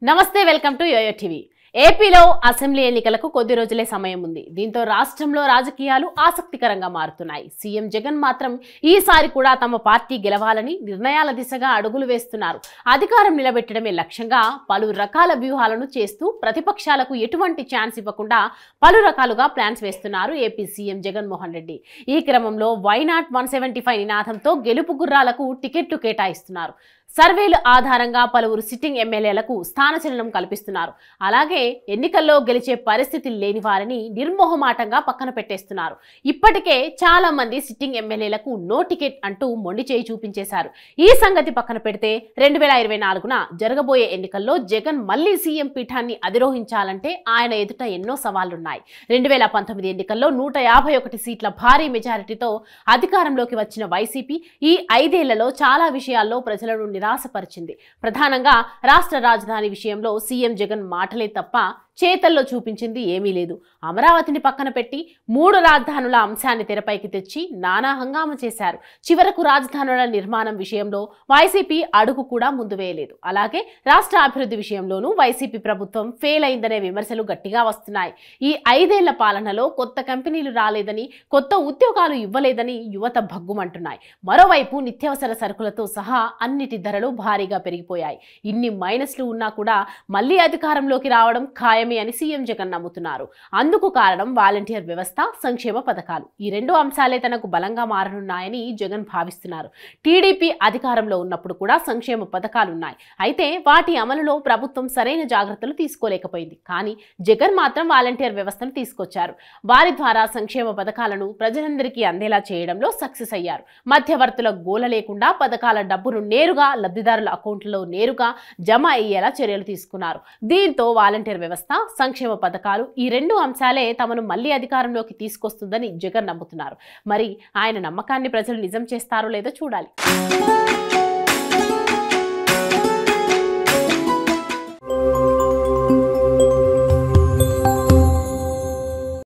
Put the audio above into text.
నమస్తే welcome to yo-yo TV. ఏపీలో assembly ఎన్నికలకు కొద్ది రోజులే సమయం ఉంది. దీంతో రాష్ట్రంలో రాజకీయాలు ఆసక్తికరంగా మారుతున్నాయి. సీఎం జగన్ మాత్రం ఈసారి కూడా తమ పార్టీ గెలవాలని నిర్ణయాల దిశగా అడుగులు వేస్తున్నారు. అధికారం నిలబెట్టడమే లక్ష్యంగా పలు రకాల వ్యూహాలను చేస్తూ ప్రతిపక్షాలకు ఎటువంటి ఛాన్స్ ఇవ్వకుండా పలు రకాలుగా ప్లాన్స్ వేస్తున్నారు ఏపీ సీఎం జగన్మోహన్ రెడ్డి. ఈ క్రమంలో వై నాట్ 175 నినాదంతో గెలుపు గుర్రాలకు టికెట్లు కేటాయిస్తున్నారు. సర్వేల ఆధారంగా పలువురు సిట్టింగ్ ఎమ్మెల్యేలకు స్థానచలనం కల్పిస్తున్నారు. అలాగే ఎన్నికల్లో గెలిచే పరిస్థితి లేని వారిని నిర్మోహమాటంగా పక్కన పెట్టేస్తున్నారు. ఇప్పటికే చాలా మంది సిట్టింగ్ ఎమ్మెల్యేలకు నో టికెట్ అంటూ మొండి చేయి చూపించేశారు. ఈ సంగతి పక్కన పెడితే 2024న జరగబోయే ఎన్నికల్లో జగన్ మళ్లీ సీఎం పీఠాన్ని అధిరోహించాలంటే ఆయన ఎదుట ఎన్నో సవాళ్లున్నాయి. 2019 ఎన్నికల్లో 151 సీట్ల భారీ మెజారిటీతో అధికారంలోకి వచ్చిన వైసీపీ ఈ 5 ఏళ్లలో చాలా విషయాల్లో ప్రజలను నిరాశపరిచింది. ప్రధానంగా రాష్ట్ర రాజధాని విషయంలో సీఎం జగన్ మాటలే తప్ప చేతల్లో చూపించింది ఏమీ లేదు. అమరావతిని పక్కన పెట్టి 3 రాజధానుల అంశాన్ని తెరపైకి తెచ్చి నానా హంగామా చేశారు. చివరకు రాజధానుల నిర్మాణం విషయంలో వైసీపీ అడుగు కూడా ముందు వేయలేదు. అలాగే రాష్ట్ర అభివృద్ధి విషయంలోనూ వైసీపీ ప్రభుత్వం ఫెయిల్ అయిందనే విమర్శలు గట్టిగా వస్తున్నాయి. ఈ 5 ఏళ్ల పాలనలో కొత్త కంపెనీలు రాలేదని, కొత్త ఉద్యోగాలు ఇవ్వలేదని యువత భగ్గుమంటున్నాయి. మరోవైపు నిత్యావసర సరుకులతో సహా అన్నిటి ధరలు భారీగా పెరిగిపోయాయి. ఇన్ని మైనస్లు ఉన్నా కూడా మళ్లీ అధికారంలోకి రావడం ఖాయం అని సీఎం జగన్ నమ్ముతున్నారు. అందుకు కారణం వాలంటీర్ వ్యవస్థ, సంక్షేమ పథకాలు. ఈ 2 అంశాలే తనకు బలంగా మారనున్నాయని జగన్ భావిస్తున్నారు. టీడీపీ అధికారంలో ఉన్నప్పుడు కూడా సంక్షేమ పథకాలున్నాయి. అయితే వాటి అమలులో ప్రభుత్వం సరైన జాగ్రత్తలు తీసుకోలేకపోయింది. కానీ జగన్ మాత్రం వాలంటీర్ వ్యవస్థను తీసుకొచ్చారు. వారి ద్వారా సంక్షేమ పథకాలను ప్రజలందరికీ అందేలా చేయడంలో సక్సెస్ అయ్యారు. మధ్యవర్తుల గోల లేకుండా పథకాల డబ్బును నేరుగా లబ్ధిదారుల అకౌంట్లలో నేరుగా జమ అయ్యేలా చర్యలు తీసుకున్నారు. దీంతో వాలంటీర్ వ్యవస్థ, సంక్షేమ పథకాలు ఈ 2 అంశాలే తమను మళ్లీ అధికారంలోకి తీసుకొస్తుందని జగన్ నమ్ముతున్నారు. మరి ఆయన నమ్మకాన్ని ప్రజలు నిజం చేస్తారో లేదో చూడాలి.